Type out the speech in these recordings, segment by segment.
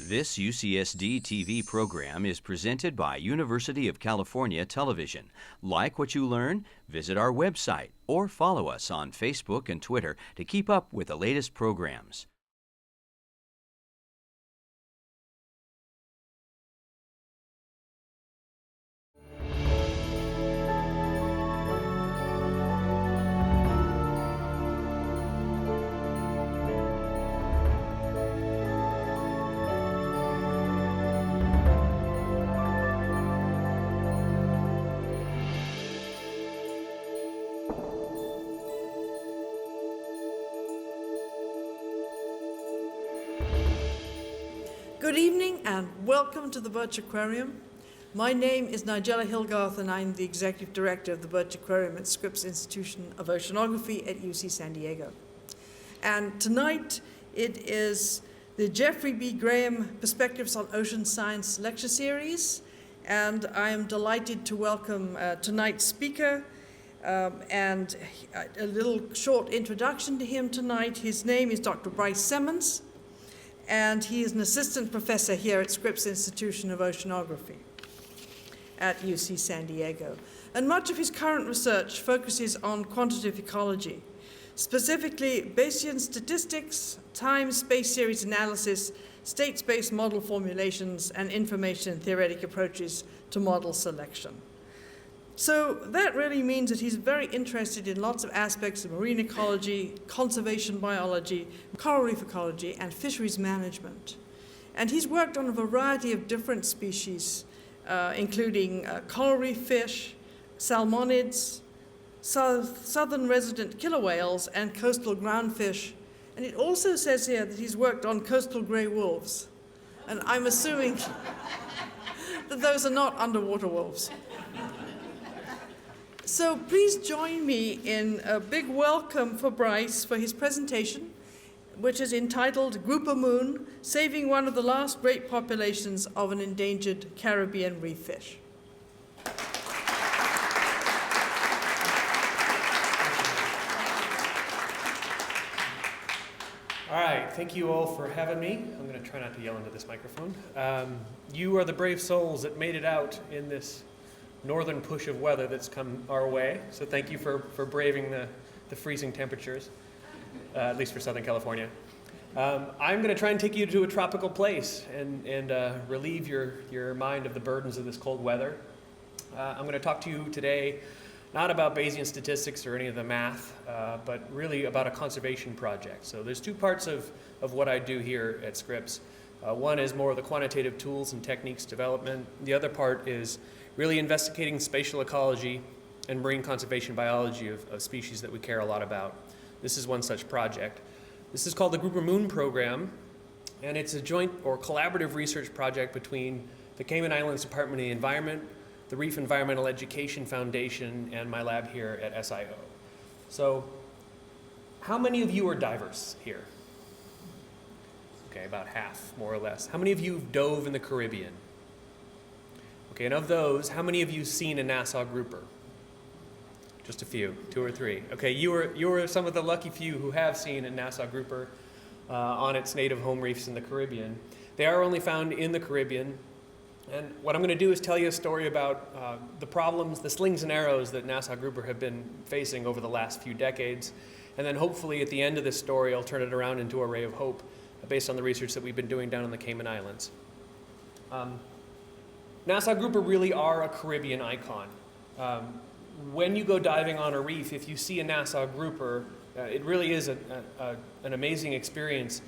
This UCSD TV program is presented by University of California Television. Like what you learn? Visit our website or follow us on Facebook and Twitter to keep up with the latest programs. Good evening and welcome to the Birch Aquarium. My name is Nigella Hilgarth and I'm the Executive Director of the Birch Aquarium at Scripps Institution of Oceanography at UC San Diego. And tonight it is the Jeffrey B. Graham Perspectives on Ocean Science lecture series, and I am delighted to welcome tonight's speaker and a little short introduction to him tonight. His name is Dr. Bryce Simmons, and he is an assistant professor here at Scripps Institution of Oceanography at UC San Diego. And much of his current research focuses on quantitative ecology, specifically Bayesian statistics, time-space series analysis, state-space model formulations, and information theoretic approaches to model selection. So that really means that he's very interested in lots of aspects of marine ecology, conservation biology, coral reef ecology, and fisheries management. And he's worked on a variety of different species, including coral reef fish, salmonids, southern resident killer whales, and coastal groundfish. And it also says here that he's worked on coastal gray wolves. And I'm assuming that those are not underwater wolves. So please join me in a big welcome for Bryce for his presentation, which is entitled Grouper Moon, Saving One of the Last Great Populations of an Endangered Caribbean Reef Fish. All right, thank you all for having me. I'm going to try not to yell into this microphone. You are the brave souls that made it out in this northern push of weather that's come our way. So thank you for braving the freezing temperatures, at least for Southern California. I'm going to try and take you to a tropical place and relieve your mind of the burdens of this cold weather. I'm going to talk to you today not about Bayesian statistics or any of the math, but really about a conservation project. So there's two parts of what I do here at Scripps. One is more of the quantitative tools and techniques development. The other part is really investigating spatial ecology and marine conservation biology of species that we care a lot about. This is one such project. This is called the Grouper Moon Program, and it's a joint or collaborative research project between the Cayman Islands Department of the Environment, the Reef Environmental Education Foundation, and my lab here at SIO. So, how many of you are divers here? Okay, about half, more or less. How many of you dove in the Caribbean? Okay, and of those, how many of you seen a Nassau Grouper? Just a few, 2 or 3. Okay, you were some of the lucky few who have seen a Nassau Grouper on its native home reefs in the Caribbean. They are only found in the Caribbean, and what I'm going to do is tell you a story about the problems, the slings and arrows that Nassau Grouper have been facing over the last few decades, and then hopefully at the end of this story I'll turn it around into a ray of hope based on the research that we've been doing down in the Cayman Islands. Nassau Grouper really are a Caribbean icon. When you go diving on a reef, if you see a Nassau Grouper, it really is an amazing experience.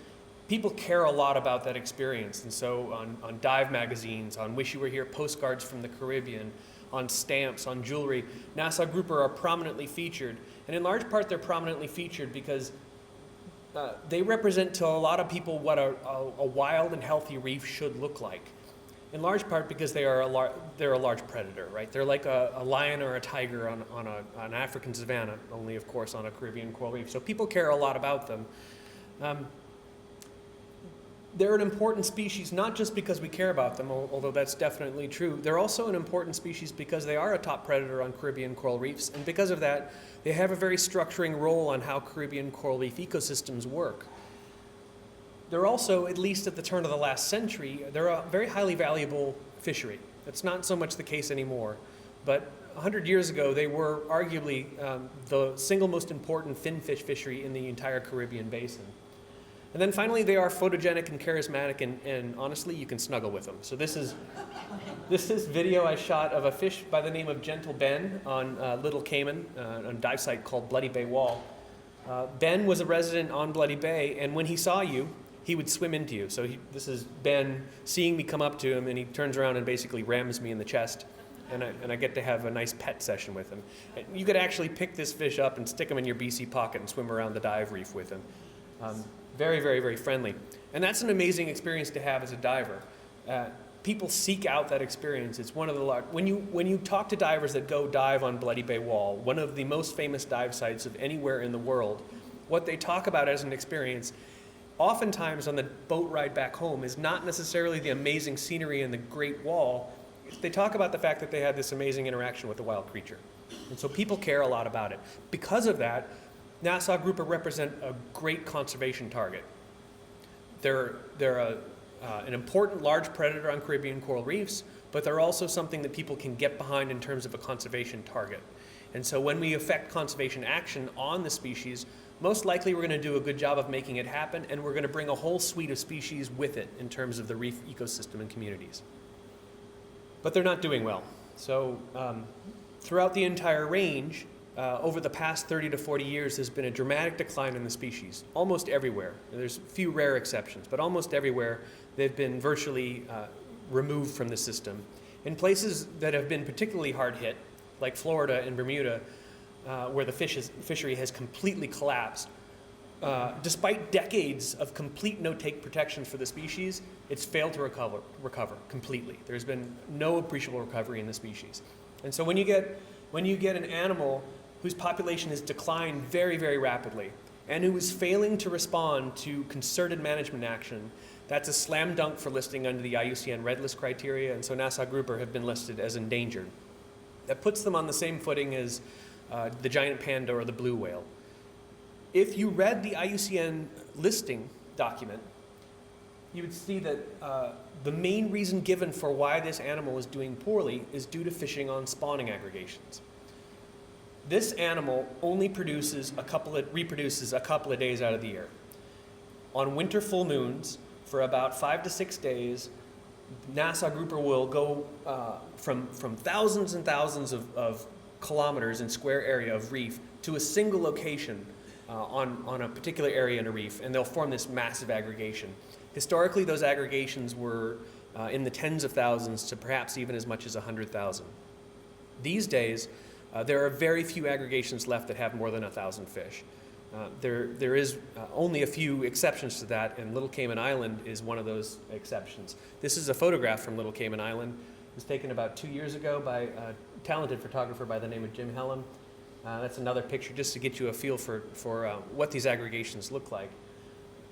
People care a lot about that experience, and so on dive magazines, on Wish You Were Here postcards from the Caribbean, on stamps, on jewelry, Nassau Grouper are prominently featured. And in large part, they're prominently featured because they represent to a lot of people what a wild and healthy reef should look like. In large part because they're a large predator, right? They're like a lion or a tiger on an African savanna, only of course on a Caribbean coral reef. So people care a lot about them. They're an important species, not just because we care about them, although that's definitely true. They're also an important species because they are a top predator on Caribbean coral reefs, and because of that, they have a very structuring role on how Caribbean coral reef ecosystems work. they're also, at least at the turn of the last century, they're a very highly valuable fishery. That's not so much the case anymore, but 100 years ago, they were arguably the single most important finfish fishery in the entire Caribbean basin. And then finally, they are photogenic and charismatic, and honestly, you can snuggle with them. So this is video I shot of a fish by the name of Gentle Ben on Little Cayman, on a dive site called Bloody Bay Wall. Ben was a resident on Bloody Bay, and when he saw you, he would swim into you. So this is Ben seeing me come up to him, and he turns around and basically rams me in the chest, and I get to have a nice pet session with him. And you could actually pick this fish up and stick him in your BC pocket and swim around the dive reef with him. Very, very, very friendly. And that's an amazing experience to have as a diver. People seek out that experience. It's one of the when you talk to divers that go dive on Bloody Bay Wall, one of the most famous dive sites of anywhere in the world, what they talk about as an experience, oftentimes on the boat ride back home, is not necessarily the amazing scenery and the great wall. They talk about the fact that they had this amazing interaction with the wild creature. And so people care a lot about it. Because of that, Nassau Grouper represent a great conservation target. They're an important large predator on Caribbean coral reefs, but they're also something that people can get behind in terms of a conservation target. And so when we affect conservation action on the species, most likely we're going to do a good job of making it happen, and we're going to bring a whole suite of species with it in terms of the reef ecosystem and communities. But they're not doing well. So throughout the entire range, over the past 30 to 40 years, there's been a dramatic decline in the species, almost everywhere. There's a few rare exceptions, but almost everywhere they've been virtually removed from the system. In places that have been particularly hard hit, like Florida and Bermuda, where the fishery has completely collapsed, despite decades of complete no-take protections for the species, it's failed to recover completely. There's been no appreciable recovery in the species. And so when you get an animal whose population has declined very, very rapidly, and who is failing to respond to concerted management action, that's a slam dunk for listing under the IUCN Red List criteria, and so Nassau Grouper have been listed as endangered. That puts them on the same footing as the giant panda or the blue whale. If you read the IUCN listing document, you would see that the main reason given for why this animal is doing poorly is due to fishing on spawning aggregations. This animal only reproduces a couple of days out of the year. On winter full moons, for about 5 to 6 days, Nassau Grouper will go from thousands and thousands of kilometers in square area of reef to a single location on a particular area in a reef, and they'll form this massive aggregation. Historically, those aggregations were in the tens of thousands to perhaps even as much as 100,000. These days, there are very few aggregations left that have more than 1,000 fish. There is only a few exceptions to that, and Little Cayman Island is one of those exceptions. This is a photograph from Little Cayman Island. It was taken about 2 years ago by a talented photographer by the name of Jim Hellam. That's another picture just to get you a feel for what these aggregations look like.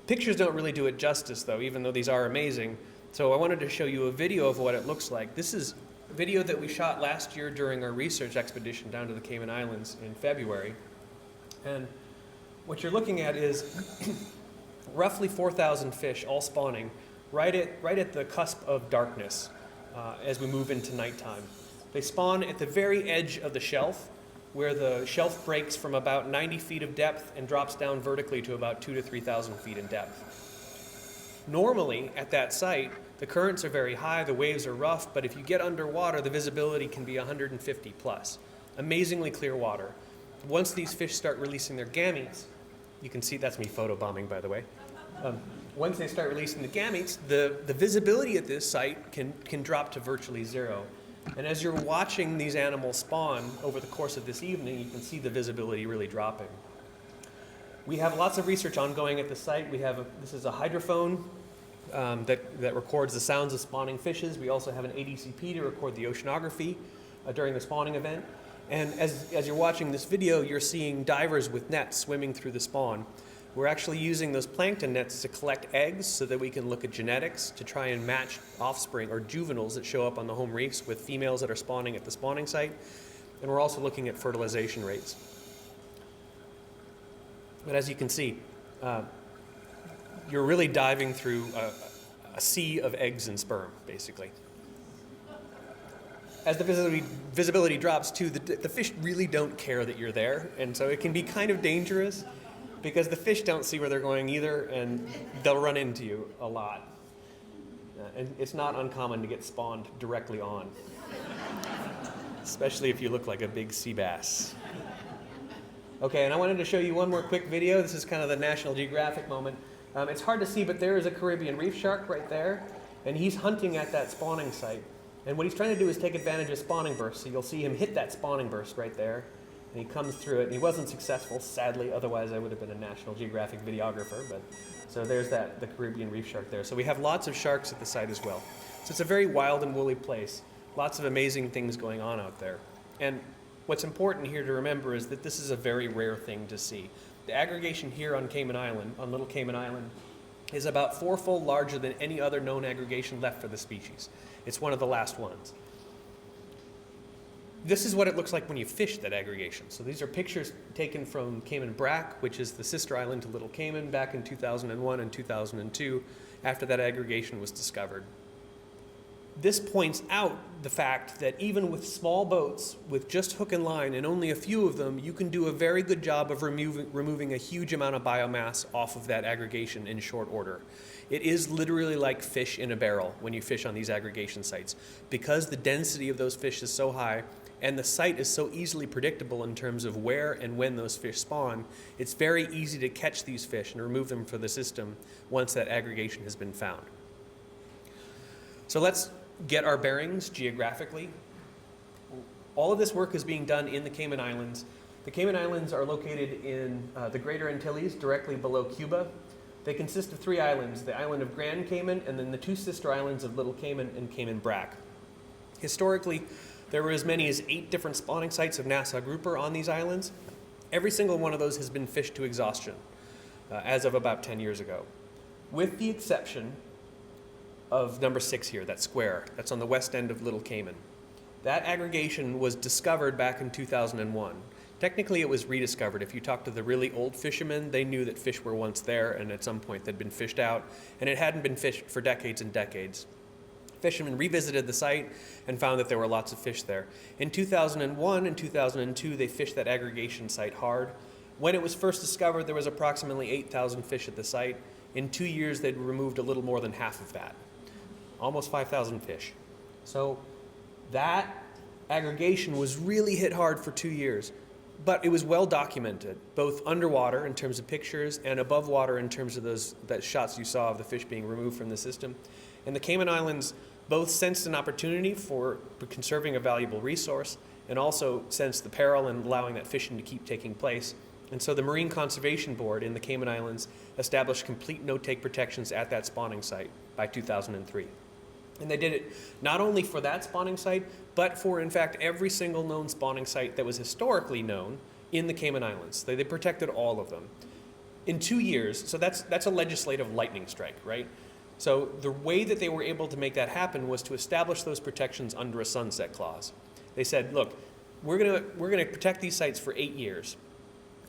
Pictures don't really do it justice, though, even though these are amazing. So I wanted to show you a video of what it looks like. This is a video that we shot last year during our research expedition down to the Cayman Islands in February. And what you're looking at is roughly 4,000 fish all spawning right at the cusp of darkness as we move into nighttime. They spawn at the very edge of the shelf, where the shelf breaks from about 90 feet of depth and drops down vertically to about 2,000 to 3,000 feet in depth. Normally, at that site, the currents are very high, the waves are rough, but if you get underwater, the visibility can be 150 plus. Amazingly clear water. Once these fish start releasing their gametes, you can see, that's me photobombing, by the way. Once they start releasing the gametes, the visibility at this site can drop to virtually zero. And as you're watching these animals spawn over the course of this evening, you can see the visibility really dropping. We have lots of research ongoing at the site. This is a hydrophone that records the sounds of spawning fishes. We also have an ADCP to record the oceanography during the spawning event. And as you're watching this video, you're seeing divers with nets swimming through the spawn. We're actually using those plankton nets to collect eggs so that we can look at genetics to try and match offspring or juveniles that show up on the home reefs with females that are spawning at the spawning site. And we're also looking at fertilization rates. But as you can see, you're really diving through a sea of eggs and sperm, basically. As the visibility drops too, the fish really don't care that you're there, and so it can be kind of dangerous because the fish don't see where they're going either, and they'll run into you a lot. And it's not uncommon to get spawned directly on, especially if you look like a big sea bass. Okay, and I wanted to show you one more quick video. This is kind of the National Geographic moment. It's hard to see, but there is a Caribbean reef shark right there, and he's hunting at that spawning site. And what he's trying to do is take advantage of spawning bursts. So you'll see him hit that spawning burst right there, and he comes through it. And he wasn't successful, sadly. Otherwise, I would have been a National Geographic videographer. But so there's the Caribbean reef shark there. So we have lots of sharks at the site as well. So it's a very wild and woolly place. Lots of amazing things going on out there. And what's important here to remember is that this is a very rare thing to see. The aggregation here on Cayman Island, on Little Cayman Island, is about 4-fold larger than any other known aggregation left for the species. It's one of the last ones. This is what it looks like when you fish that aggregation. So these are pictures taken from Cayman Brac, which is the sister island to Little Cayman, back in 2001 and 2002, after that aggregation was discovered. This points out the fact that even with small boats, with just hook and line and only a few of them, you can do a very good job of removing a huge amount of biomass off of that aggregation in short order. It is literally like fish in a barrel when you fish on these aggregation sites. Because the density of those fish is so high and the site is so easily predictable in terms of where and when those fish spawn, it's very easy to catch these fish and remove them from the system once that aggregation has been found. So let's get our bearings geographically. All of this work is being done in the Cayman Islands. The Cayman Islands are located in the Greater Antilles, directly below Cuba. They consist of 3 islands, the island of Grand Cayman and then the 2 sister islands of Little Cayman and Cayman Brac. Historically, there were as many as 8 different spawning sites of Nassau Grouper on these islands. Every single one of those has been fished to exhaustion as of about 10 years ago, with the exception of number 6 here, that square. That's on the west end of Little Cayman. That aggregation was discovered back in 2001. Technically, it was rediscovered. If you talk to the really old fishermen, they knew that fish were once there, and at some point they'd been fished out, and it hadn't been fished for decades and decades. Fishermen revisited the site and found that there were lots of fish there. In 2001 and 2002, they fished that aggregation site hard. When it was first discovered, there was approximately 8,000 fish at the site. In 2 years, they'd removed a little more than half of that. Almost 5,000 fish. So that aggregation was really hit hard for 2 years, but it was well documented, both underwater in terms of pictures and above water in terms of that shots you saw of the fish being removed from the system. And the Cayman Islands both sensed an opportunity for conserving a valuable resource and also sensed the peril in allowing that fishing to keep taking place. And so the Marine Conservation Board in the Cayman Islands established complete no-take protections at that spawning site by 2003. And they did it not only for that spawning site, but for, in fact, every single known spawning site that was historically known in the Cayman Islands. They protected all of them. In 2 years, so that's a legislative lightning strike, right? So the way that they were able to make that happen was to establish those protections under a sunset clause. They said, look, we're gonna protect these sites for 8 years.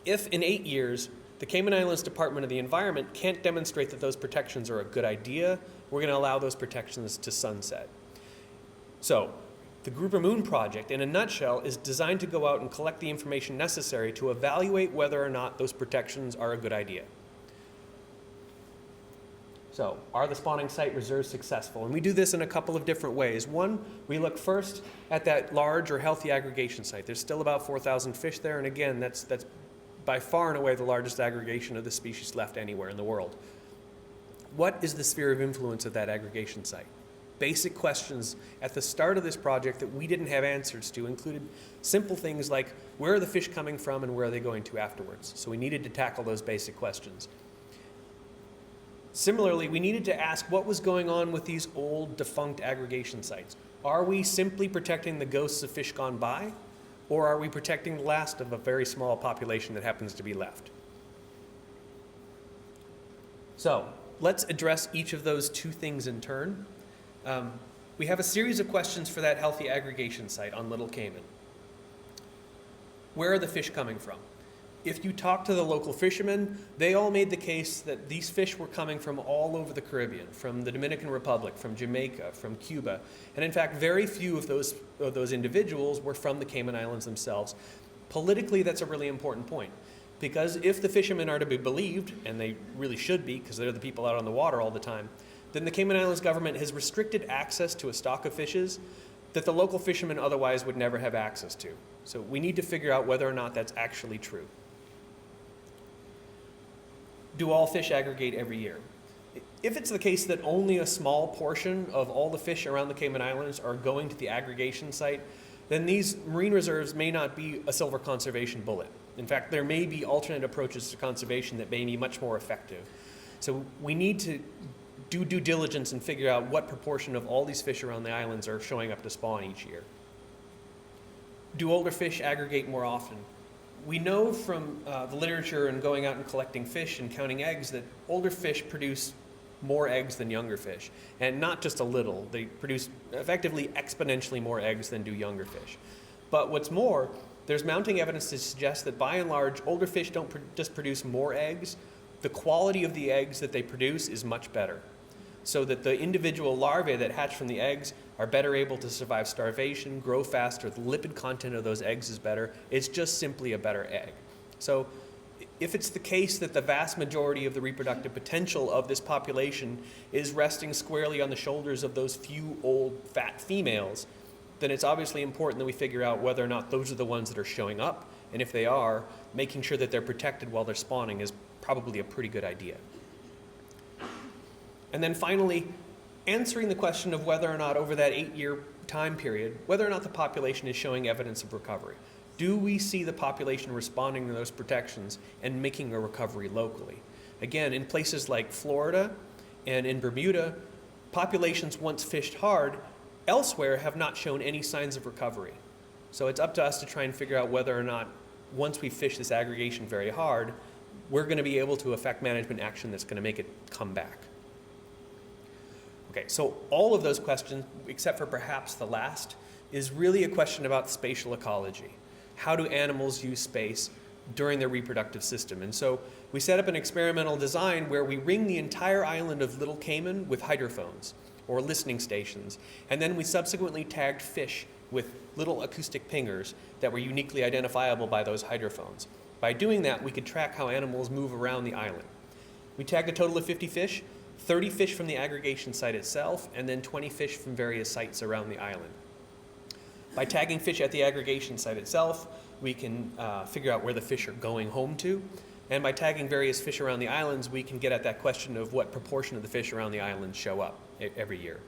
If in 8 years, the Cayman Islands Department of the Environment can't demonstrate that those protections are a good idea, we're going to allow those protections to sunset. So, the Grouper Moon Project, in a nutshell, is designed to go out and collect the information necessary to evaluate whether or not those protections are a good idea. So, are the spawning site reserves successful? And we do this in a couple of different ways. One, we look first at that large or healthy aggregation site. There's still about 4,000 fish there, and again, that's by far and away the largest aggregation of the species left anywhere in the world. What is the sphere of influence of that aggregation site? Basic questions at the start of this project that we didn't have answers to included simple things like, where are the fish coming from and where are they going to afterwards? So we needed to tackle those basic questions. Similarly, we needed to ask what was going on with these old defunct aggregation sites. Are we simply protecting the ghosts of fish gone by, or are we protecting the last of a very small population that happens to be left? So, let's address each of those 2 things in turn. We have a series of questions for that healthy aggregation site on Little Cayman. Where are the fish coming from? If you talk to the local fishermen, they all made the case that these fish were coming from all over the Caribbean, from the Dominican Republic, from Jamaica, from Cuba. And in fact, very few of those individuals were from the Cayman Islands themselves. Politically, that's a really important point, because if the fishermen are to be believed, and they really should be because they're the people out on the water all the time, then the Cayman Islands government has restricted access to a stock of fishes that the local fishermen otherwise would never have access to. So we need to figure out whether or not that's actually true. Do all fish aggregate every year? If it's the case that only a small portion of all the fish around the Cayman Islands are going to the aggregation site, then these marine reserves may not be a silver conservation bullet. In fact, there may be alternate approaches to conservation that may be much more effective. So we need to do due diligence and figure out what proportion of all these fish around the islands are showing up to spawn each year. Do older fish aggregate more often? We know from the literature and going out and collecting fish and counting eggs that older fish produce more eggs than younger fish. And not just a little, they produce effectively exponentially more eggs than do younger fish. But what's more, there's mounting evidence to suggest that by and large, older fish don't just produce more eggs, the quality of the eggs that they produce is much better. So that the individual larvae that hatch from the eggs are better able to survive starvation, grow faster, the lipid content of those eggs is better. It's just simply a better egg. So if it's the case that the vast majority of the reproductive potential of this population is resting squarely on the shoulders of those few old fat females, then it's obviously important that we figure out whether or not those are the ones that are showing up. And if they are, making sure that they're protected while they're spawning is probably a pretty good idea. And then finally, answering the question of whether or not over that 8-year time period, whether or not the population is showing evidence of recovery. Do we see the population responding to those protections and making a recovery locally? Again, in places like Florida and in Bermuda, populations once fished hard elsewhere have not shown any signs of recovery. So it's up to us to try and figure out whether or not once we fish this aggregation very hard, we're going to be able to affect management action that's going to make it come back. Okay, so all of those questions, except for perhaps the last, is really a question about spatial ecology. How do animals use space during their reproductive system? And so we set up an experimental design where we ring the entire island of Little Cayman with hydrophones or listening stations. And then we subsequently tagged fish with little acoustic pingers that were uniquely identifiable by those hydrophones. By doing that, we could track how animals move around the island. We tagged a total of 50 fish, 30 fish from the aggregation site itself, and then 20 fish from various sites around the island. By tagging fish at the aggregation site itself, we can figure out where the fish are going home to. And by tagging various fish around the islands, we can get at that question of what proportion of the fish around the island show up every year.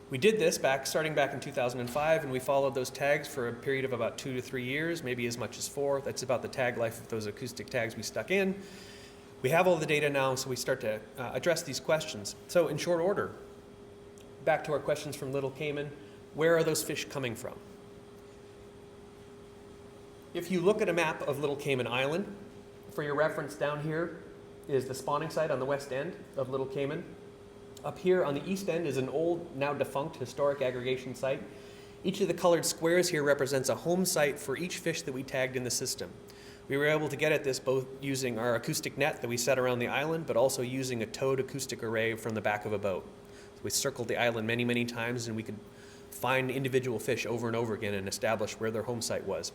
We did this starting back in 2005, and we followed those tags for a period of about 2 to 3 years, maybe as much as 4. That's about the tag life of those acoustic tags we stuck in. We have all the data now, so we start to address these questions. So in short order, back to our questions from Little Cayman, where are those fish coming from? If you look at a map of Little Cayman Island, for your reference down here is the spawning site on the west end of Little Cayman. Up here on the east end is an old, now defunct historic aggregation site. Each of the colored squares here represents a home site for each fish that we tagged in the system. We were able to get at this both using our acoustic net that we set around the island, but also using a towed acoustic array from the back of a boat. So we circled the island many, many times, and we could find individual fish over and over again and establish where their home site was.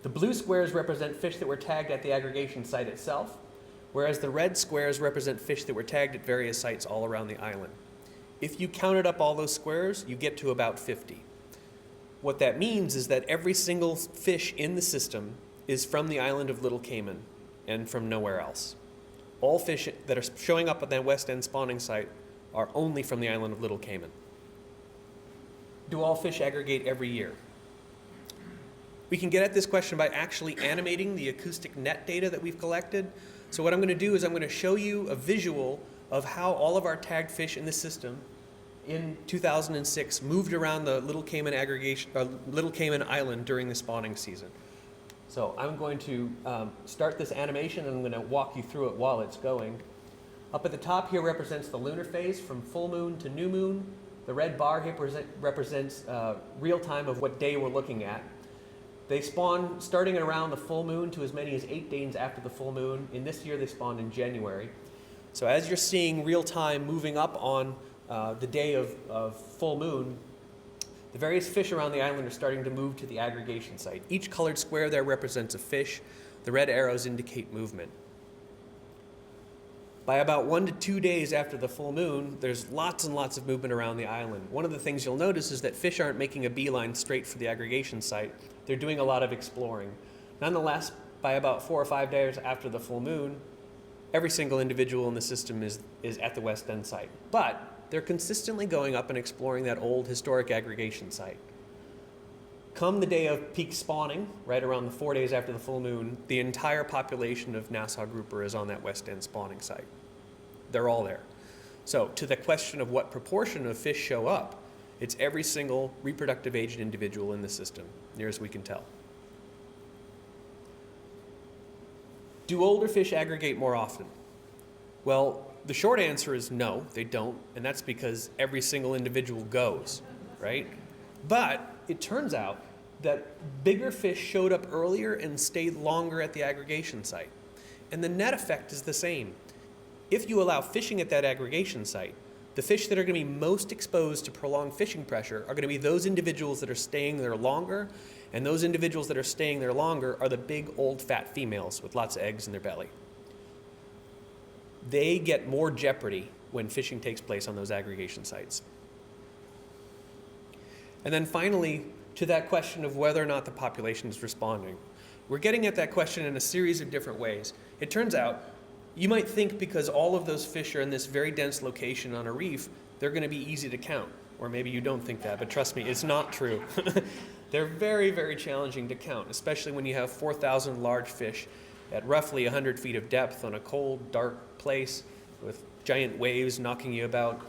The blue squares represent fish that were tagged at the aggregation site itself, whereas the red squares represent fish that were tagged at various sites all around the island. If you counted up all those squares, you get to about 50. What that means is that every single fish in the system is from the island of Little Cayman and from nowhere else. All fish that are showing up at that west end spawning site are only from the island of Little Cayman. Do all fish aggregate every year? We can get at this question by actually animating the acoustic net data that we've collected. So what I'm going to do is I'm going to show you a visual of how all of our tagged fish in the system in 2006 moved around the Little Cayman Little Cayman Island during the spawning season. So I'm going to start this animation, and I'm going to walk you through it while it's going. Up at the top here represents the lunar phase from full moon to new moon. The red bar here represents real time of what day we're looking at. They spawn starting at around the full moon to as many as 8 days after the full moon. In this year, they spawned in January. So as you're seeing real time moving up on the day of full moon, the various fish around the island are starting to move to the aggregation site. Each colored square there represents a fish. The red arrows indicate movement. By about 1 to 2 days after the full moon, there's lots and lots of movement around the island. One of the things you'll notice is that fish aren't making a beeline straight for the aggregation site. They're doing a lot of exploring. Nonetheless, by about 4 or 5 days after the full moon, every single individual in the system is at the West End site. But they're consistently going up and exploring that old historic aggregation site. Come the day of peak spawning, right around the 4 days after the full moon, the entire population of Nassau Grouper is on that West End spawning site. They're all there. So to the question of what proportion of fish show up, it's every single reproductive aged individual in the system, near as we can tell. Do older fish aggregate more often? Well, the short answer is no, they don't, and that's because every single individual goes, right? But it turns out that bigger fish showed up earlier and stayed longer at the aggregation site. And the net effect is the same. If you allow fishing at that aggregation site, the fish that are going to be most exposed to prolonged fishing pressure are going to be those individuals that are staying there longer, and those individuals that are staying there longer are the big old fat females with lots of eggs in their belly. They get more jeopardy when fishing takes place on those aggregation sites. And then finally, to that question of whether or not the population is responding. We're getting at that question in a series of different ways. It turns out, you might think because all of those fish are in this very dense location on a reef, they're going to be easy to count. Or maybe you don't think that, but trust me, it's not true. They're very, very challenging to count, especially when you have 4,000 large fish at roughly 100 feet of depth on a cold, dark place with giant waves knocking you about.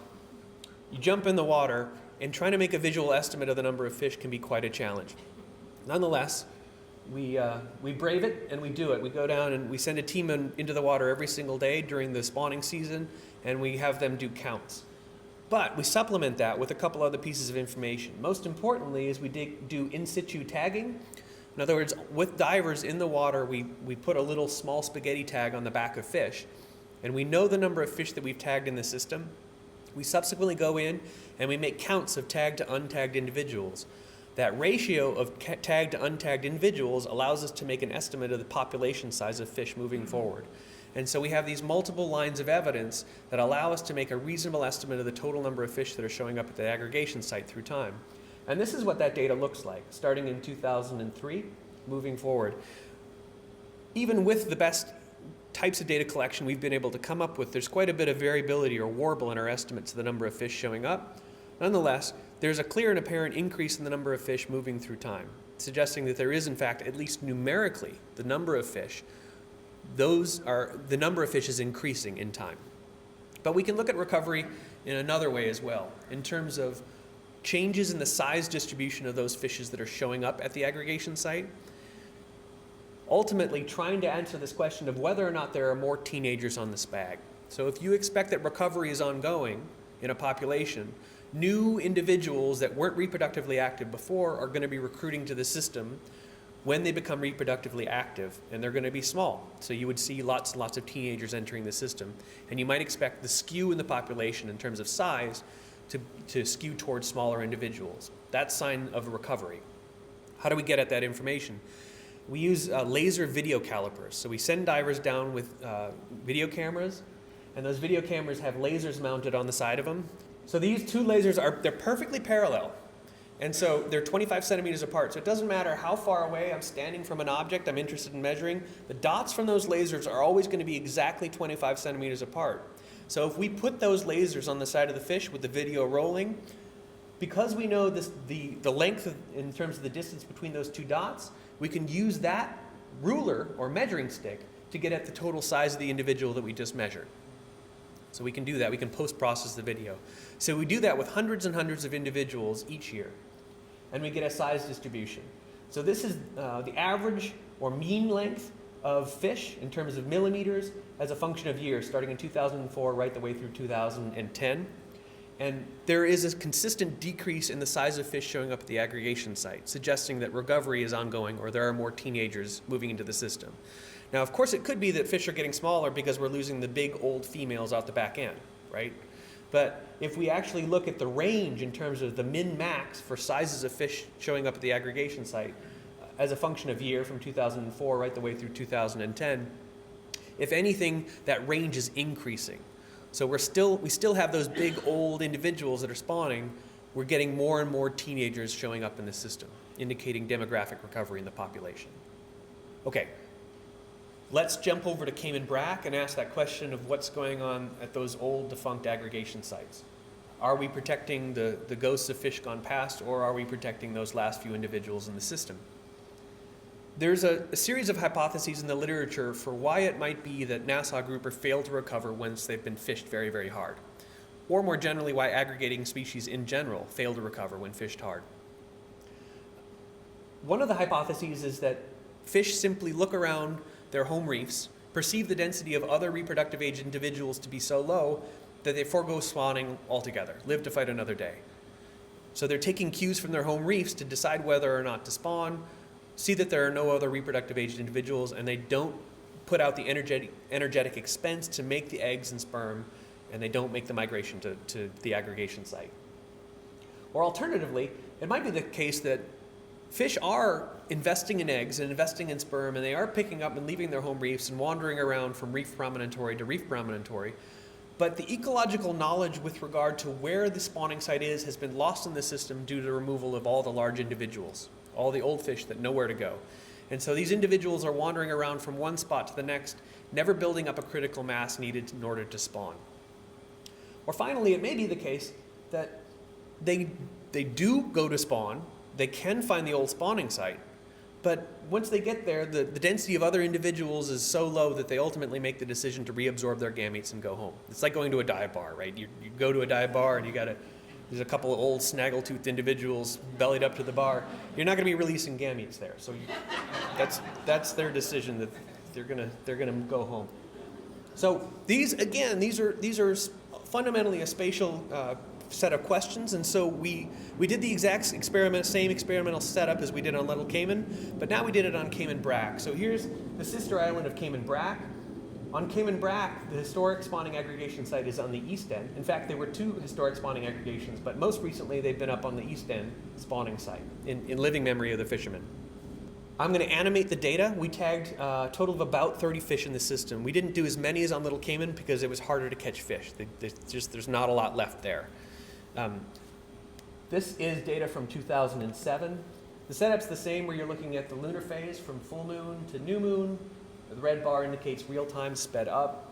You jump in the water, and trying to make a visual estimate of the number of fish can be quite a challenge. Nonetheless, we brave it and we do it. We go down and we send a team into the water every single day during the spawning season, and we have them do counts. But we supplement that with a couple other pieces of information. Most importantly is we do in situ tagging. In other words, with divers in the water, we put a little small spaghetti tag on the back of fish, and we know the number of fish that we've tagged in the system. We subsequently go in and we make counts of tagged to untagged individuals. That ratio of tagged to untagged individuals allows us to make an estimate of the population size of fish moving forward. And so we have these multiple lines of evidence that allow us to make a reasonable estimate of the total number of fish that are showing up at the aggregation site through time. And this is what that data looks like, starting in 2003, moving forward. Even with the best types of data collection we've been able to come up with, there's quite a bit of variability or warble in our estimates of the number of fish showing up. Nonetheless, there's a clear and apparent increase in the number of fish moving through time, suggesting that there is, in fact, at least numerically, the number of fish. The number of fish is increasing in time. But we can look at recovery in another way as well, in terms of changes in the size distribution of those fishes that are showing up at the aggregation site. Ultimately, trying to answer this question of whether or not there are more teenagers on the spag. So if you expect that recovery is ongoing in a population, new individuals that weren't reproductively active before are going to be recruiting to the system when they become reproductively active, and they're going to be small. So you would see lots and lots of teenagers entering the system, and you might expect the skew in the population in terms of size to skew towards smaller individuals. That's a sign of recovery. How do we get at that information? We use laser video calipers. So we send divers down with video cameras, and those video cameras have lasers mounted on the side of them. So these two lasers they're perfectly parallel. And so they're 25 centimeters apart. So it doesn't matter how far away I'm standing from an object I'm interested in measuring, the dots from those lasers are always going to be exactly 25 centimeters apart. So if we put those lasers on the side of the fish with the video rolling, because we know the length in terms of the distance between those two dots, we can use that ruler or measuring stick to get at the total size of the individual that we just measured. So we can do that. We can post-process the video. So we do that with hundreds and hundreds of individuals each year, and we get a size distribution. So this is the average or mean length of fish in terms of millimeters as a function of years, starting in 2004 right the way through 2010. And there is a consistent decrease in the size of fish showing up at the aggregation site, suggesting that recovery is ongoing or there are more teenagers moving into the system. Now, of course, it could be that fish are getting smaller because we're losing the big old females out the back end, right? But if we actually look at the range in terms of the min-max for sizes of fish showing up at the aggregation site as a function of year from 2004 right the way through 2010, if anything, that range is increasing. So we still have those big old individuals that are spawning. We're getting more and more teenagers showing up in the system, indicating demographic recovery in the population. Okay, let's jump over to Cayman Brack and ask that question of what's going on at those old defunct aggregation sites. Are we protecting the ghosts of fish gone past, or are we protecting those last few individuals in the system? There's a series of hypotheses in the literature for why it might be that Nassau Grouper fail to recover once they've been fished very, very hard. Or more generally, why aggregating species in general fail to recover when fished hard. One of the hypotheses is that fish simply look around their home reefs, perceive the density of other reproductive age individuals to be so low that they forego spawning altogether, live to fight another day. So they're taking cues from their home reefs to decide whether or not to spawn, see that there are no other reproductive aged individuals, and they don't put out the energetic expense to make the eggs and sperm, and they don't make the migration to the aggregation site. Or alternatively, it might be the case that fish are investing in eggs and investing in sperm, and they are picking up and leaving their home reefs and wandering around from reef promontory to reef promontory, but the ecological knowledge with regard to where the spawning site is has been lost in the system due to the removal of all the large individuals, all the old fish that know where to go. And so these individuals are wandering around from one spot to the next, never building up a critical mass needed in order to spawn. Or finally, it may be the case that they do go to spawn, they can find the old spawning site, but once they get there, the density of other individuals is so low that they ultimately make the decision to reabsorb their gametes and go home. It's like going to a dive bar, right? You go to a dive bar and there's a couple of old snaggle-toothed individuals bellied up to the bar. You're not going to be releasing gametes there. So that's their decision, that they're gonna go home. So these are fundamentally a spatial set of questions, and so we did the exact same experimental setup as we did on Little Cayman, but now we did it on Cayman Brack. So here's the sister island of Cayman Brack. On Cayman Brack, the historic spawning aggregation site is on the east end. In fact, there were two historic spawning aggregations, but most recently they've been up on the east end spawning site in living memory of the fishermen. I'm going to animate the data. We tagged a total of about 30 fish in the system. We didn't do as many as on Little Cayman because it was harder to catch fish. There's not a lot left there. This is data from 2007. The setup's the same, where you're looking at the lunar phase from full moon to new moon. The red bar indicates real time sped up.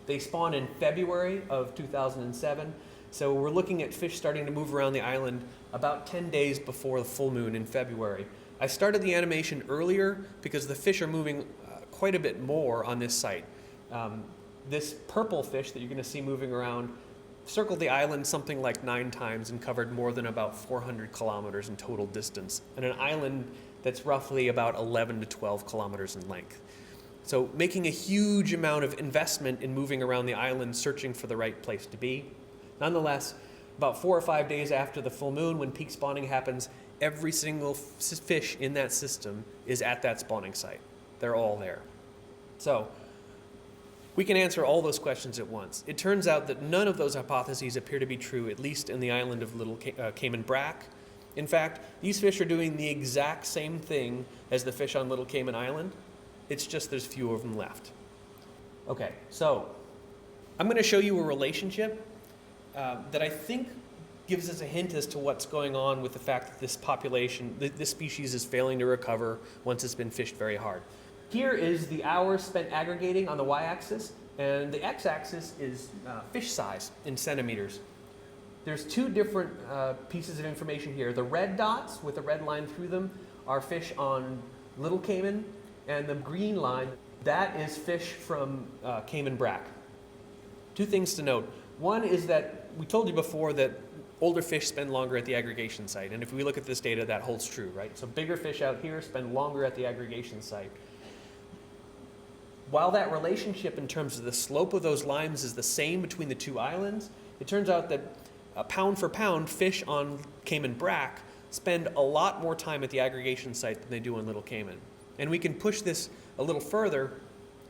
They spawned in February of 2007. So we're looking at fish starting to move around the island about 10 days before the full moon in February. I started the animation earlier because the fish are moving quite a bit more on this site. This purple fish that you're going to see moving around circled the island something like 9 times and covered more than about 400 kilometers in total distance, and an island that's roughly about 11 to 12 kilometers in length. So making a huge amount of investment in moving around the island searching for the right place to be. Nonetheless, about 4 or 5 days after the full moon, when peak spawning happens, every single fish in that system is at that spawning site. They're all there. So we can answer all those questions at once. It turns out that none of those hypotheses appear to be true, at least in the island of Little Cayman Brack. In fact, these fish are doing the exact same thing as the fish on Little Cayman Island. It's just there's fewer of them left. Okay, so I'm going to show you a relationship that I think gives us a hint as to what's going on with the fact that this population, this species is failing to recover once it's been fished very hard. Here is the hours spent aggregating on the y-axis, and the x-axis is fish size in centimeters. There's two different pieces of information here. The red dots with a red line through them are fish on Little Cayman, and the green line, that is fish from Cayman Brack. Two things to note. One is that we told you before that older fish spend longer at the aggregation site, and if we look at this data, that holds true, right? So bigger fish out here spend longer at the aggregation site. While that relationship in terms of the slope of those lines is the same between the two islands, it turns out that pound for pound, fish on Cayman brack spend a lot more time at the aggregation site than they do on Little Cayman. And we can push this a little further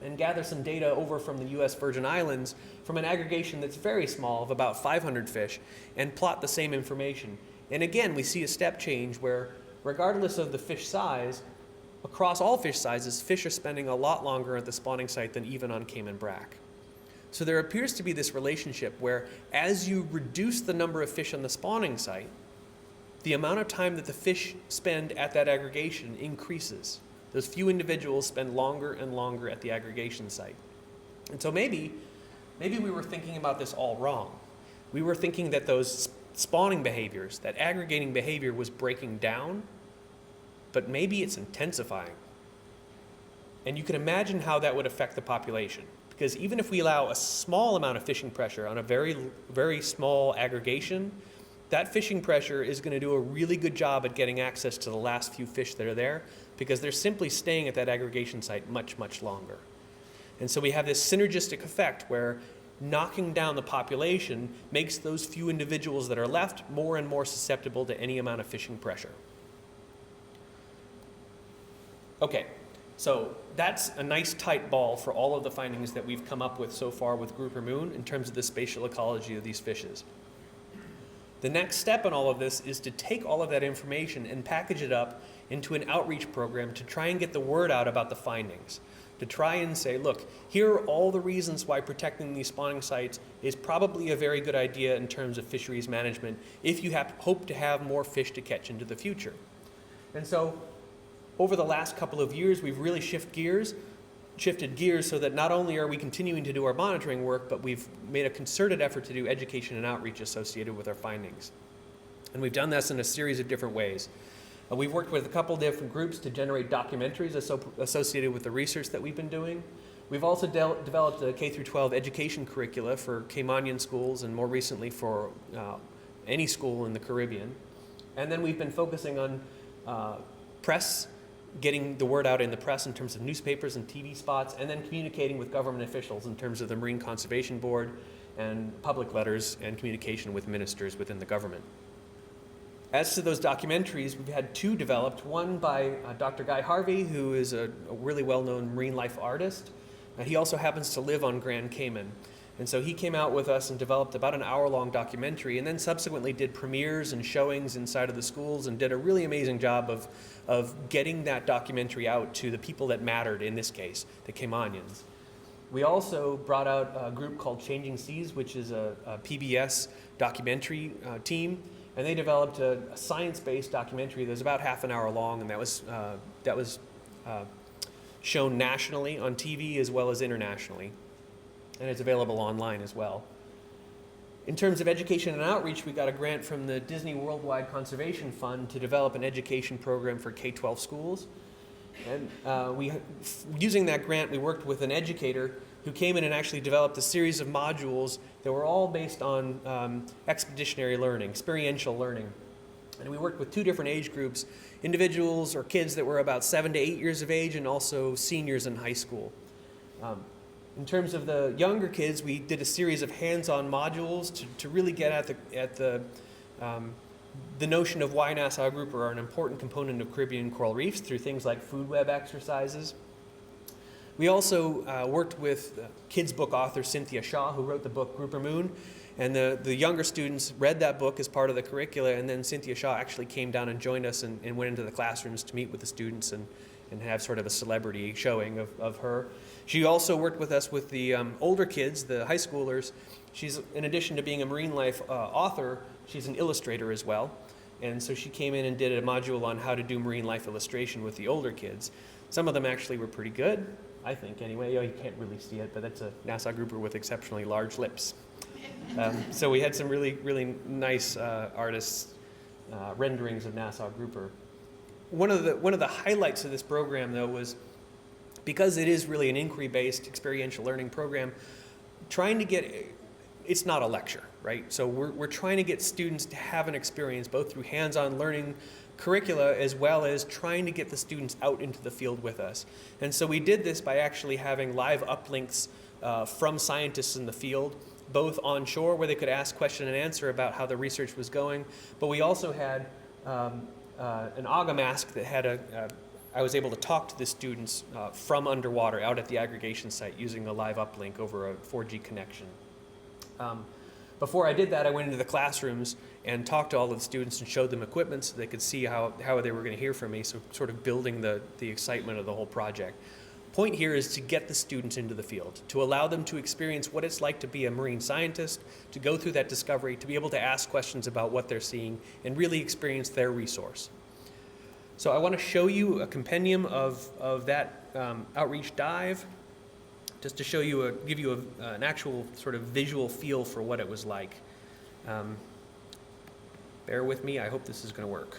and gather some data over from the US Virgin Islands from an aggregation that's very small of about 500 fish and plot the same information. And again, we see a step change where regardless of the fish size, across all fish sizes, fish are spending a lot longer at the spawning site than even on Cayman brack. So there appears to be this relationship where as you reduce the number of fish on the spawning site, the amount of time that the fish spend at that aggregation increases. Those few individuals spend longer and longer at the aggregation site. And so maybe we were thinking about this all wrong. We were thinking that those spawning behaviors, that aggregating behavior was breaking down, but maybe it's intensifying. And you can imagine how that would affect the population. Because even if we allow a small amount of fishing pressure on a very, very small aggregation, that fishing pressure is going to do a really good job at getting access to the last few fish that are there, because they're simply staying at that aggregation site much, much longer. And so we have this synergistic effect where knocking down the population makes those few individuals that are left more and more susceptible to any amount of fishing pressure. Okay, so that's a nice tight ball for all of the findings that we've come up with so far with grouper moon in terms of the spatial ecology of these fishes. The next step in all of this is to take all of that information and package it up into an outreach program to try and get the word out about the findings. To try and say, look, here are all the reasons why protecting these spawning sites is probably a very good idea in terms of fisheries management if you hope to have more fish to catch into the future. And so over the last couple of years, we've really shifted gears so that not only are we continuing to do our monitoring work, but we've made a concerted effort to do education and outreach associated with our findings. And we've done this in a series of different ways. We've worked with a couple different groups to generate documentaries associated with the research that we've been doing. We've also developed a K-12 education curricula for Caymanian schools and more recently for any school in the Caribbean. And then we've been focusing on press, getting the word out in the press in terms of newspapers and TV spots, and then communicating with government officials in terms of the Marine Conservation Board and public letters and communication with ministers within the government. As to those documentaries, we've had two developed, one by Dr. Guy Harvey, who is a really well-known marine life artist. He also happens to live on Grand Cayman. And so he came out with us and developed about an hour-long documentary, and then subsequently did premieres and showings inside of the schools and did a really amazing job of getting that documentary out to the people that mattered, in this case, the Caymanians. We also brought out a group called Changing Seas, which is a PBS documentary team, and they developed a science-based documentary that was about half an hour long, and that was shown nationally on TV as well as internationally. And it's available online as well. In terms of education and outreach, we got a grant from the Disney Worldwide Conservation Fund to develop an education program for K-12 schools. And using that grant, we worked with an educator who came in and actually developed a series of modules that were all based on expeditionary learning, experiential learning. And we worked with two different age groups, individuals or kids that were about 7 to 8 years of age and also seniors in high school. In terms of the younger kids, we did a series of hands-on modules to really get at the notion of why Nassau Grouper are an important component of Caribbean coral reefs through things like food web exercises. We also worked with kids book author Cynthia Shaw, who wrote the book Grouper Moon, and the younger students read that book as part of the curricula, and then Cynthia Shaw actually came down and joined us and went into the classrooms to meet with the students and have sort of a celebrity showing of her. She also worked with us with the older kids, the high schoolers. She's, in addition to being a marine life author, she's an illustrator as well. And so she came in and did a module on how to do marine life illustration with the older kids. Some of them actually were pretty good, I think anyway. You can't really see it, but that's a Nassau Grouper with exceptionally large lips. So we had some really, really nice artists' renderings of Nassau Grouper. One of the highlights of this program, though, was because it is really an inquiry-based experiential learning program, trying to get, it's not a lecture, right? So we're trying to get students to have an experience both through hands-on learning curricula as well as trying to get the students out into the field with us. And so we did this by actually having live uplinks from scientists in the field both on shore where they could ask question and answer about how the research was going, but we also had an AGA mask that had I was able to talk to the students from underwater out at the aggregation site using a live uplink over a 4G connection. Before I did that, I went into the classrooms and talked to all of the students and showed them equipment so they could see how they were going to hear from me, so sort of building the excitement of the whole project. Point here is to get the students into the field, to allow them to experience what it's like to be a marine scientist, to go through that discovery, to be able to ask questions about what they're seeing, and really experience their resource. So I want to show you a compendium of that outreach dive, just to show you, give you an actual sort of visual feel for what it was like. Bear with me, I hope this is going to work.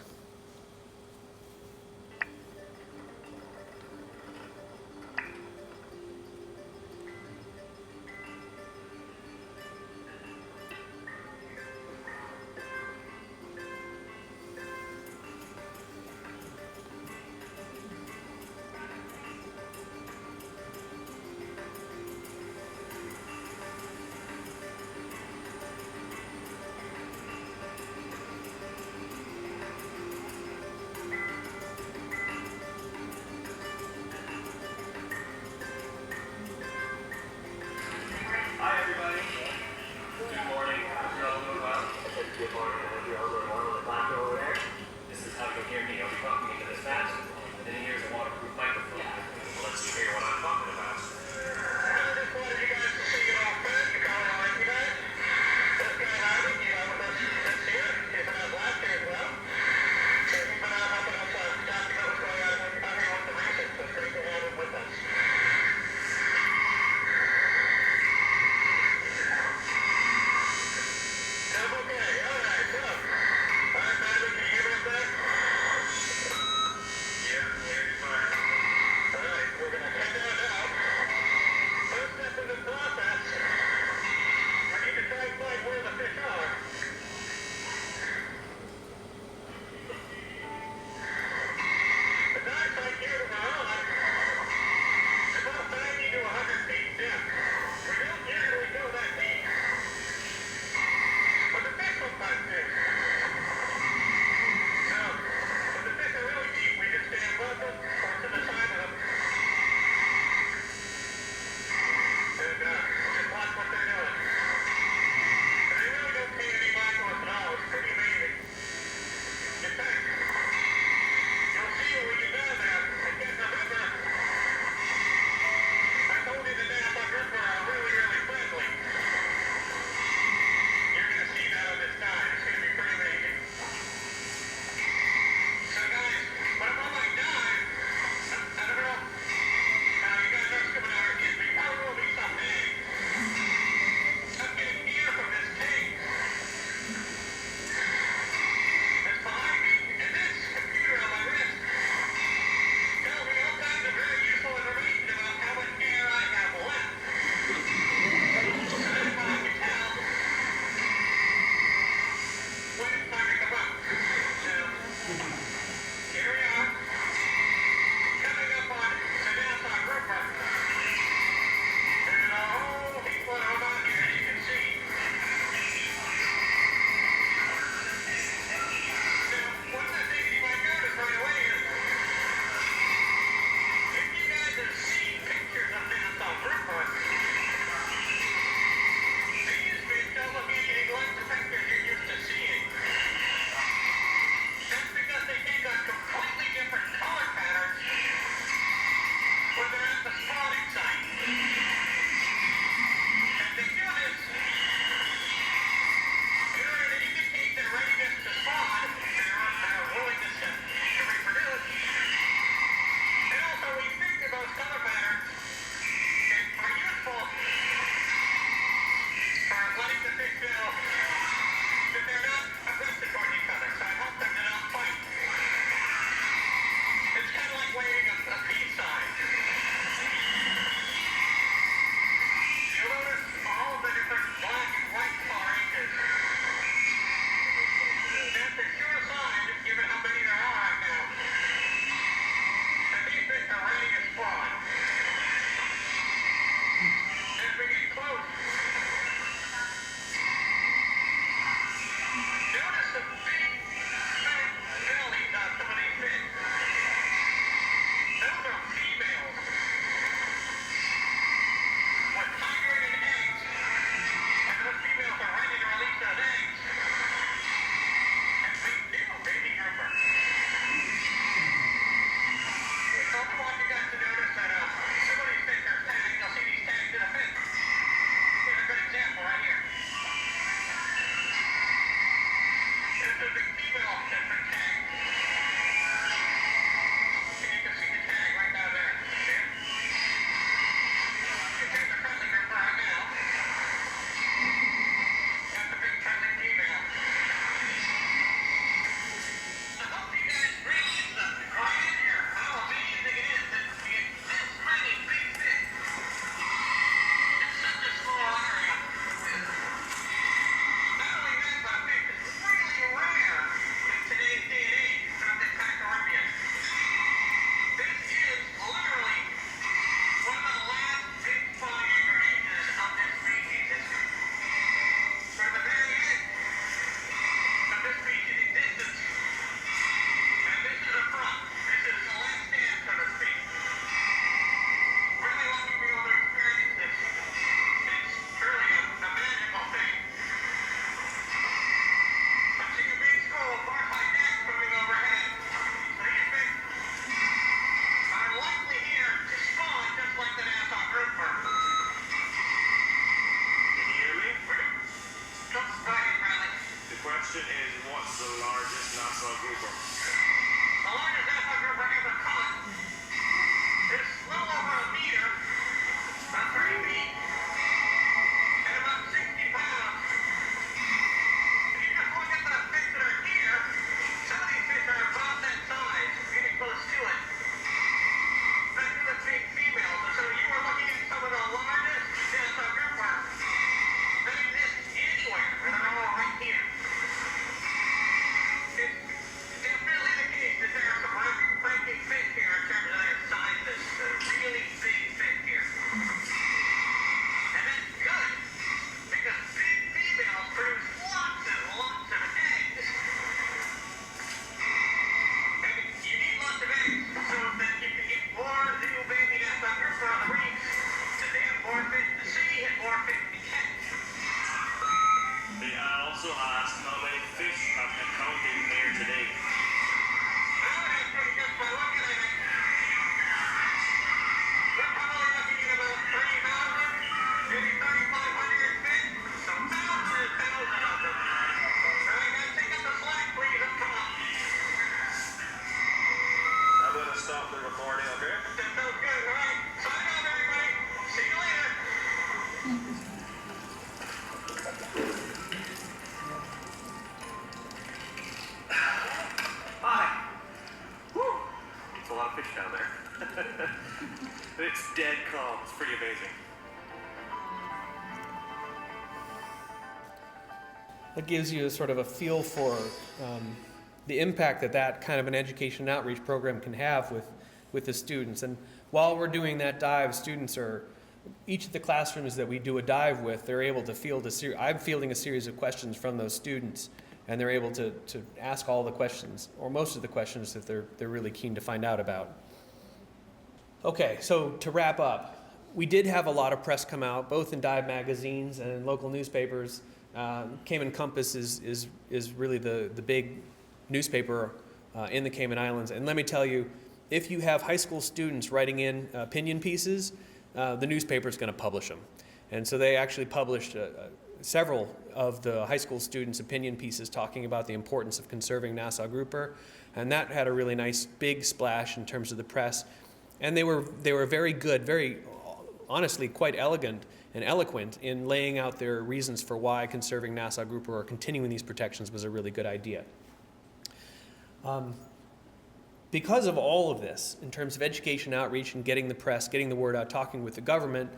Nassau Grouper. The largest Nassau Grouper ever caught is a little over a meter, about 30 feet, and about 60 pounds. If you just look at the fish that are here, some of these fish are about that size, getting close to it. Back to the big females, and so you are looking at some of the largest Nassau Grouper that exist anywhere, and they're all right here. It's definitely the case that there are some record-breaking fish here in terms of their sizes, the really big fish here. And that's good, because big females produce lots and lots of eggs. And you need lots of eggs so that you can get more new baby Nassau Grouper on the reefs, because they have more fish to see and more fish to catch. They also asked how many fish have been counted here today. Well, actually, just by looking at it, we're probably looking at about 3,000, maybe 3,500 fish. So thousands and thousands of them. All right, guys, take up the slack, please, up top. I'm going to stop the recording, okay? That sounds good. All right, sign off, everybody. See you later. Hi. Whew. It's a lot of fish down there. It's dead calm. It's pretty amazing. That gives you sort of a feel for the impact that that kind of an education and outreach program can have with the students. And while we're doing that dive, students are, each of the classrooms that we do a dive with, they're able to field I'm fielding a series of questions from those students, and they're able to ask all the questions, or most of the questions that they're really keen to find out about. Okay, so to wrap up, we did have a lot of press come out, both in dive magazines and in local newspapers. Cayman Compass is really the big newspaper in the Cayman Islands. And let me tell you, if you have high school students writing in opinion pieces, the newspaper is going to publish them. And so they actually published several of the high school students' opinion pieces talking about the importance of conserving Nassau Grouper. And that had a really nice big splash in terms of the press. And they were very good, very honestly quite elegant and eloquent in laying out their reasons for why conserving Nassau Grouper or continuing these protections was a really good idea. Because of all of this, in terms of education outreach and getting the press, getting the word out, talking with the government,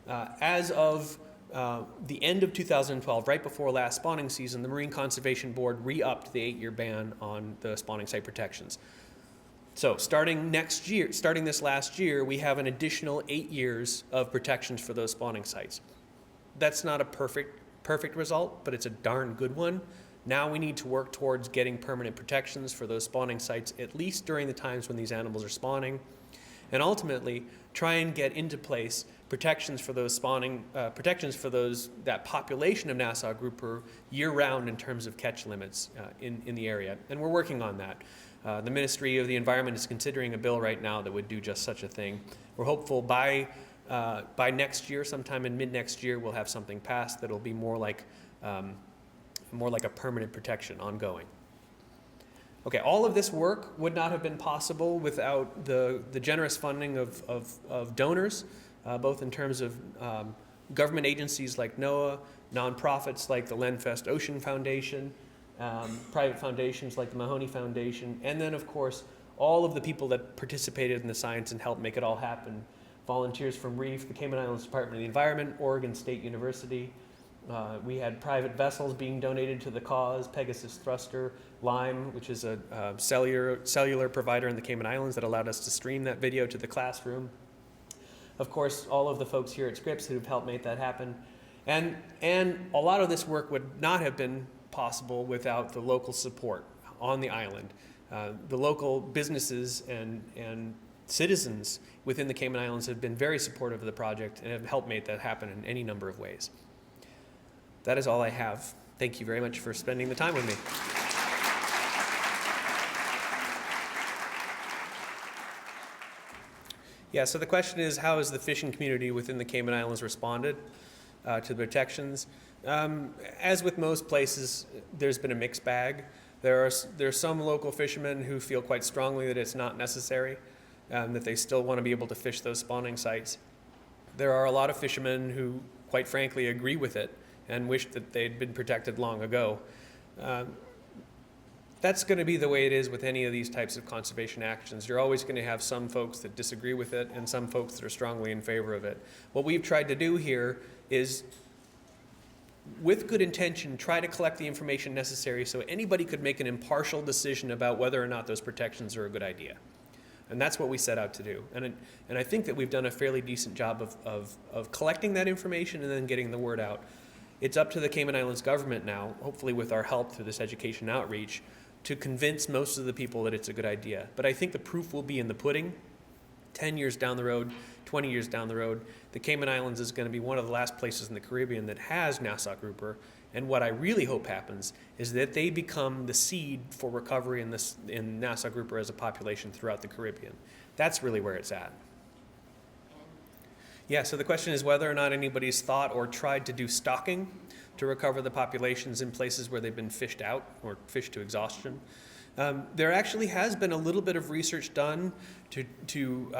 as of the end of 2012, right before last spawning season, the Marine Conservation Board re-upped the 8-year ban on the spawning site protections. So starting this last year, we have an additional 8 years of protections for those spawning sites. That's not a perfect result, but it's a darn good one. Now we need to work towards getting permanent protections for those spawning sites, at least during the times when these animals are spawning, and ultimately try and get into place protections for those spawning, that population of Nassau Grouper year-round in terms of catch limits in the area. And we're working on that. The Ministry of the Environment is considering a bill right now that would do just such a thing. We're hopeful by next year, sometime in mid-next year, we'll have something passed that'll be more like a permanent protection ongoing. Okay, all of this work would not have been possible without the generous funding of donors, both in terms of government agencies like NOAA, nonprofits like the Lenfest Ocean Foundation, private foundations like the Mahoney Foundation, and then of course all of the people that participated in the science and helped make it all happen. Volunteers from Reef, the Cayman Islands Department of the Environment, Oregon State University. We had private vessels being donated to the cause, Pegasus Thruster, Lime, which is a cellular provider in the Cayman Islands that allowed us to stream that video to the classroom. Of course, all of the folks here at Scripps who've helped make that happen. And a lot of this work would not have been possible without the local support on the island. The local businesses and citizens within the Cayman Islands have been very supportive of the project and have helped make that happen in any number of ways. That is all I have. Thank you very much for spending the time with me. Yeah, so the question is, how has the fishing community within the Cayman Islands responded to the protections? As with most places, there's been a mixed bag. There's some local fishermen who feel quite strongly that it's not necessary, that they still want to be able to fish those spawning sites. There are a lot of fishermen who, quite frankly, agree with it and wish that they'd been protected long ago. That's going to be the way it is with any of these types of conservation actions. You're always going to have some folks that disagree with it and some folks that are strongly in favor of it. What we've tried to do here is, with good intention, try to collect the information necessary so anybody could make an impartial decision about whether or not those protections are a good idea. And that's what we set out to do. And I think that we've done a fairly decent job of collecting that information and then getting the word out. It's up to the Cayman Islands government now, hopefully with our help through this education outreach, to convince most of the people that it's a good idea. But I think the proof will be in the pudding. 10 years down the road, 20 years down the road, the Cayman Islands is going to be one of the last places in the Caribbean that has Nassau Grouper. And what I really hope happens is that they become the seed for recovery in Nassau Grouper as a population throughout the Caribbean. That's really where it's at. Yeah, so the question is whether or not anybody's thought or tried to do stocking to recover the populations in places where they've been fished out or fished to exhaustion. There actually has been a little bit of research done to do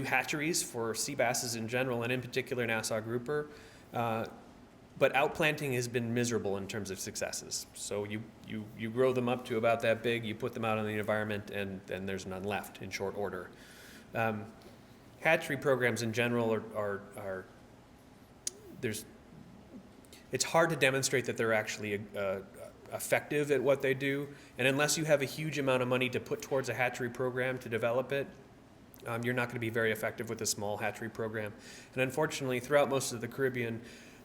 hatcheries for sea basses in general, and in particular Nassau Grouper. But outplanting has been miserable in terms of successes. So you grow them up to about that big, you put them out in the environment, and then there's none left in short order. Hatchery programs in general it's hard to demonstrate that they're actually effective at what they do, and unless you have a huge amount of money to put towards a hatchery program to develop it, you're not going to be very effective with a small hatchery program. And unfortunately, throughout most of the Caribbean,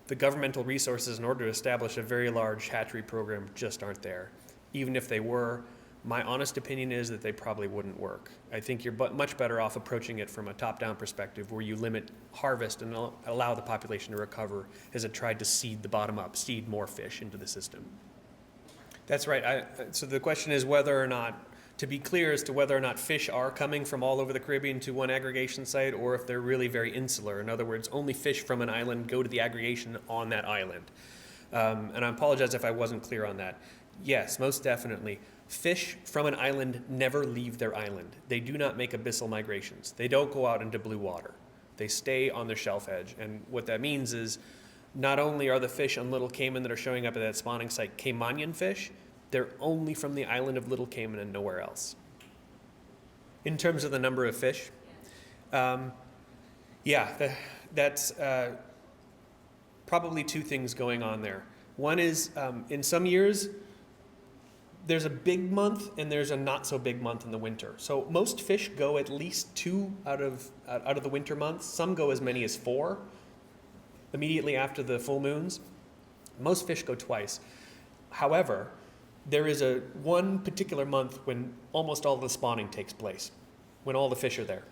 the governmental resources in order to establish a very large hatchery program just aren't there. Even if they were, my honest opinion is that they probably wouldn't work. I think you're much better off approaching it from a top-down perspective where you limit harvest and allow the population to recover as it tried to seed the bottom up, seed more fish into the system. That's right. So the question is whether or not, to be clear as to whether or not fish are coming from all over the Caribbean to one aggregation site or if they're really very insular. In other words, only fish from an island go to the aggregation on that island. And I apologize if I wasn't clear on that. Yes, most definitely. Fish from an island never leave their island. They do not make abyssal migrations. They don't go out into blue water. They stay on their shelf edge. And what that means is not only are the fish on Little Cayman that are showing up at that spawning site Caymanian fish, they're only from the island of Little Cayman and nowhere else. In terms of the number of fish, that's probably two things going on there. One is in some years, there's a big month and there's a not so big month in the winter. So most fish go at least 2 out of the winter months. Some go as many as 4 immediately after the full moons. Most fish go twice. However, there is one particular month when almost all the spawning takes place, when all the fish are there.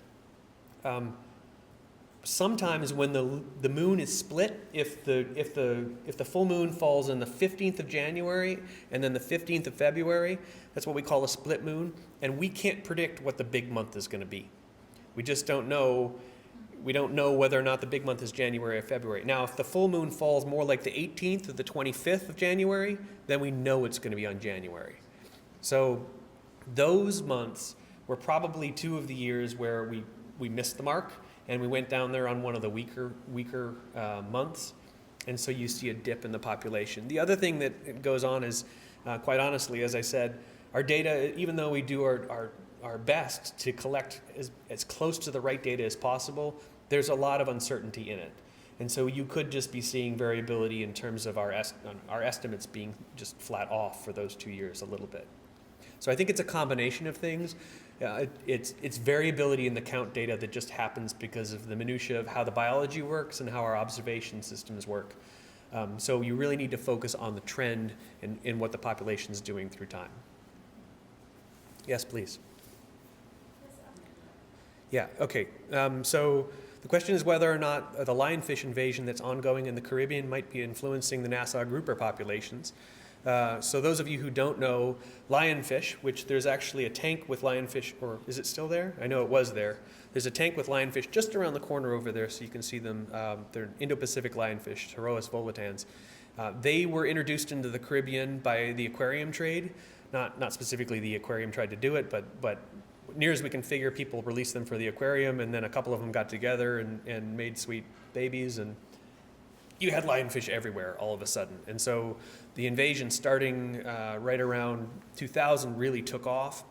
Sometimes when the moon is split, if the full moon falls on the 15th of January and then the 15th of February, that's what we call a split moon, and we can't predict what the big month is going to be. We just don't know. We don't know whether or not the big month is January or February. Now, if the full moon falls more like the 18th or the 25th of January, then we know it's going to be on January. So those months were probably two of the years where we missed the mark, and we went down there on one of the weaker months, and so you see a dip in the population. The other thing that goes on is, quite honestly, as I said, our data, even though we do our best to collect as close to the right data as possible, there's a lot of uncertainty in it. And so you could just be seeing variability in terms of our estimates being just flat off for those 2 years a little bit. So I think it's a combination of things. It's variability in the count data that just happens because of the minutia of how the biology works and how our observation systems work. So you really need to focus on the trend and what the population is doing through time. Yes, please. Yeah, okay. So the question is whether or not the lionfish invasion that's ongoing in the Caribbean might be influencing the Nassau Grouper populations. So those of you who don't know, lionfish, which there's actually a tank with lionfish, or is it still there? I know it was there. There's a tank with lionfish just around the corner over there, so you can see them. They're Indo-Pacific lionfish, Pterois volitans. They were introduced into the Caribbean by the aquarium trade. Not specifically the aquarium tried to do it, but near as we can figure, people released them for the aquarium, and then a couple of them got together and made sweet babies, and you had lionfish everywhere all of a sudden. And so the invasion starting right around 2000 really took off,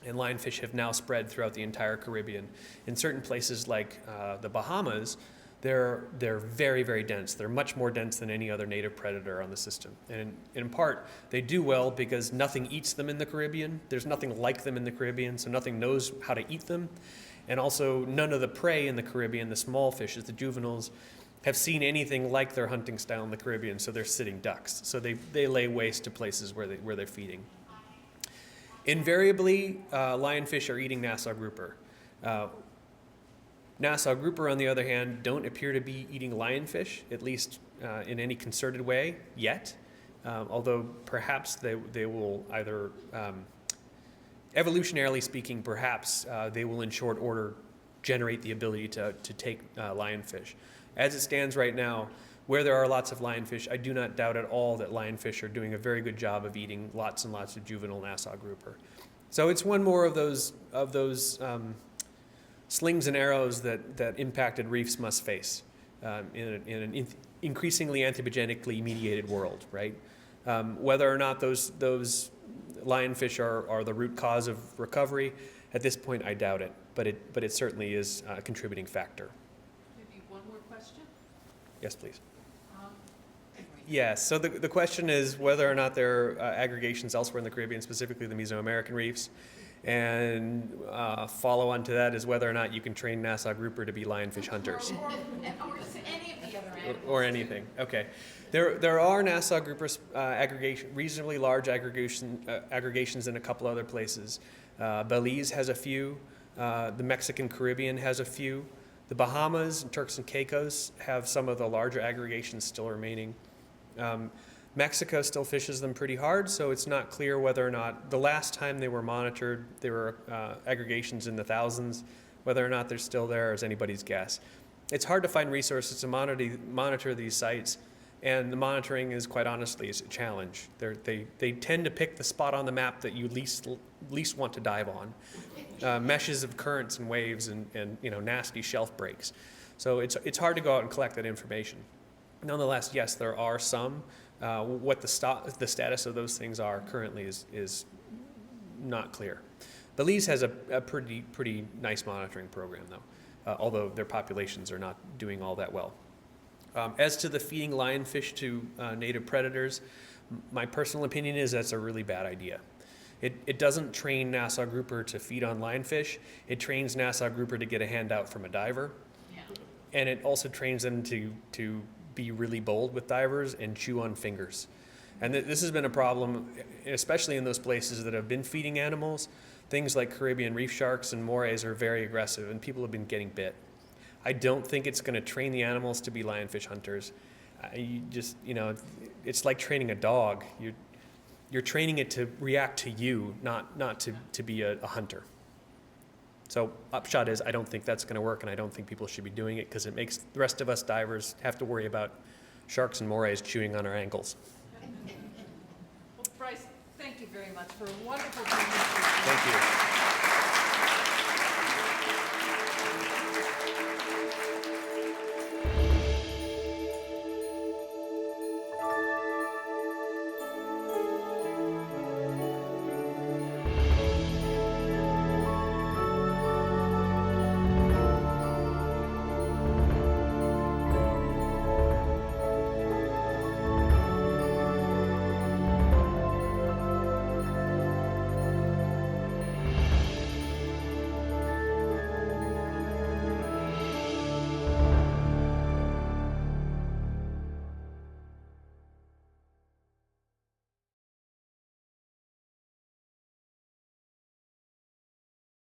and lionfish have now spread throughout the entire Caribbean. In certain places like the Bahamas, they're very, very dense. They're much more dense than any other native predator on the system. And in part, they do well because nothing eats them in the Caribbean. There's nothing like them in the Caribbean, so nothing knows how to eat them. And also, none of the prey in the Caribbean, the small fishes, the juveniles, have seen anything like their hunting style in the Caribbean, so they're sitting ducks. So they lay waste to places where they're feeding. Invariably, lionfish are eating Nassau Grouper. Nassau Grouper, on the other hand, don't appear to be eating lionfish, at least in any concerted way yet, although perhaps they will either, evolutionarily speaking, perhaps they will in short order generate the ability to take lionfish. As it stands right now, where there are lots of lionfish, I do not doubt at all that lionfish are doing a very good job of eating lots and lots of juvenile Nassau Grouper. So it's one more of those slings and arrows that impacted reefs must face in an increasingly anthropogenically mediated world, right? Whether or not those lionfish are the root cause of recovery, at this point I doubt it, but it certainly is a contributing factor. Maybe one more question? Yes, please. Yes, so the question is whether or not there are aggregations elsewhere in the Caribbean, specifically the Mesoamerican reefs. And follow on to that is whether or not you can train Nassau Grouper to be lionfish hunters. Or any of the other animals. Or anything, okay. There are Nassau Grouper reasonably large aggregations in a couple other places. Belize has a few. The Mexican Caribbean has a few. The Bahamas and Turks and Caicos have some of the larger aggregations still remaining. Mexico still fishes them pretty hard, so it's not clear whether or not, the last time they were monitored, there were aggregations in the thousands. Whether or not they're still there is anybody's guess. It's hard to find resources to monitor these sites, and the monitoring is, quite honestly, is a challenge. They tend to pick the spot on the map that you least want to dive on. Meshes of currents and waves and nasty shelf breaks. So it's hard to go out and collect that information. Nonetheless, yes, there are some. What the status of those things are currently is not clear. Belize has a pretty nice monitoring program, though, although their populations are not doing all that well. As to the feeding lionfish to native predators, my personal opinion is that's a really bad idea. It doesn't train Nassau Grouper to feed on lionfish. It trains Nassau Grouper to get a handout from a diver. Yeah. And it also trains them to be really bold with divers and chew on fingers. And this has been a problem, especially in those places that have been feeding animals. Things like Caribbean reef sharks and morays are very aggressive, and people have been getting bit. I don't think it's going to train the animals to be lionfish hunters. It's like training a dog. You're training it to react to you, not to be a hunter. So upshot is, I don't think that's going to work, and I don't think people should be doing it because it makes the rest of us divers have to worry about sharks and morays chewing on our ankles. Well, Bryce, thank you very much for a wonderful presentation. Thank you.